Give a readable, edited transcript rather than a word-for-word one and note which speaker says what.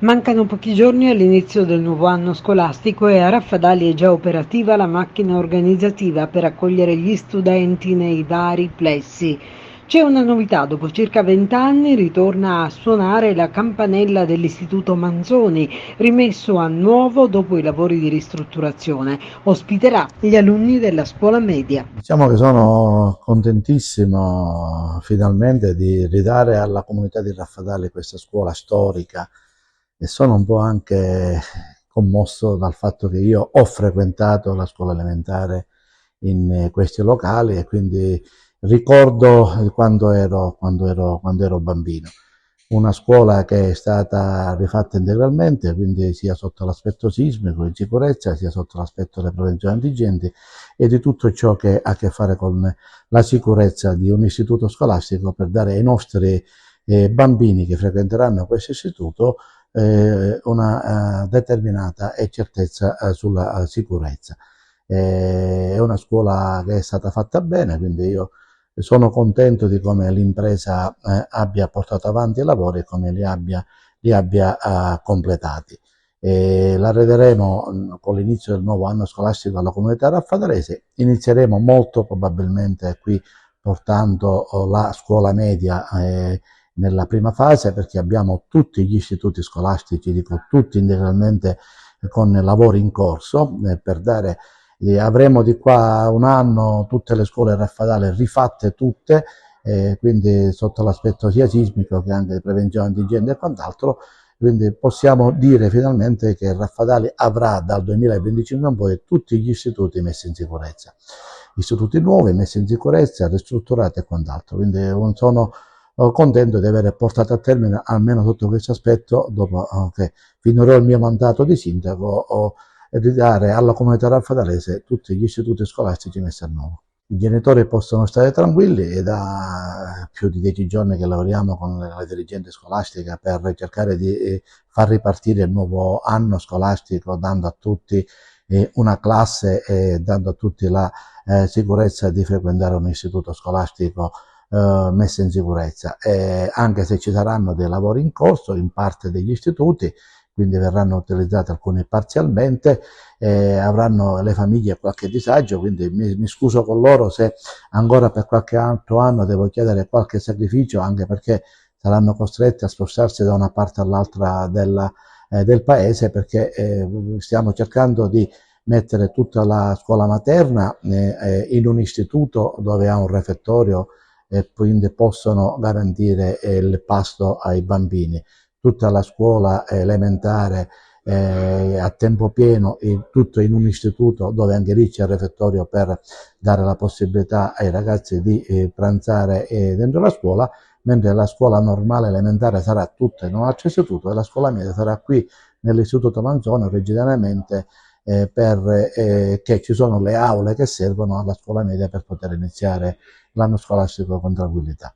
Speaker 1: Mancano pochi giorni all'inizio del nuovo anno scolastico e a Raffadali è già operativa la macchina organizzativa per accogliere gli studenti nei vari plessi. C'è una novità: dopo circa 20 anni ritorna a suonare la campanella dell'Istituto Manzoni, rimesso a nuovo dopo i lavori di ristrutturazione. Ospiterà gli alunni della scuola media.
Speaker 2: Diciamo che sono contentissimo finalmente di ridare alla comunità di Raffadali questa scuola storica e sono un po' anche commosso dal fatto che io ho frequentato la scuola elementare in questi locali e quindi ricordo quando ero bambino. Una scuola che è stata rifatta integralmente, quindi sia sotto l'aspetto sismico, di sicurezza, sia sotto l'aspetto della prevenzione antincendi e di tutto ciò che ha a che fare con la sicurezza di un istituto scolastico per dare ai nostri bambini che frequenteranno questo istituto una determinata e certezza sulla sicurezza. È una scuola che è stata fatta bene, quindi io sono contento di come l'impresa abbia portato avanti i lavori e come li abbia completati. La rederemo con l'inizio del nuovo anno scolastico alla comunità raffadalese. Inizieremo molto probabilmente qui portando la scuola media nella prima fase, perché abbiamo tutti gli istituti scolastici, dico tutti integralmente con lavori in corso per dare avremo di qua a un anno tutte le scuole Raffadale rifatte tutte, quindi sotto l'aspetto sia sismico che anche di prevenzione antincendio e quant'altro, quindi possiamo dire finalmente che Raffadali avrà dal 2025 in poi tutti gli istituti messi in sicurezza, istituti nuovi messi in sicurezza, ristrutturati e quant'altro, quindi sono contento di aver portato a termine almeno sotto questo aspetto dopo che finirò il mio mandato di sindaco e di dare alla comunità raffadalese tutti gli istituti scolastici messi a nuovo. I genitori possono stare tranquilli, è da più di 10 giorni che lavoriamo con la dirigente scolastica per cercare di far ripartire il nuovo anno scolastico dando a tutti una classe e dando a tutti la sicurezza di frequentare un istituto scolastico messo in sicurezza, anche se ci saranno dei lavori in corso in parte degli istituti, quindi verranno utilizzati alcuni parzialmente, avranno le famiglie qualche disagio, quindi mi scuso con loro se ancora per qualche altro anno devo chiedere qualche sacrificio, anche perché saranno costretti a spostarsi da una parte all'altra del paese, perché stiamo cercando di mettere tutta la scuola materna in un istituto dove ha un refettorio e quindi possono garantire il pasto ai bambini. Tutta la scuola elementare a tempo pieno, tutto in un istituto dove anche lì c'è il refettorio per dare la possibilità ai ragazzi di pranzare dentro la scuola, mentre la scuola normale elementare sarà tutta in un altro istituto e la scuola media sarà qui nell'istituto Manzoni originariamente che ci sono le aule che servono alla scuola media per poter iniziare l'anno scolastico con tranquillità.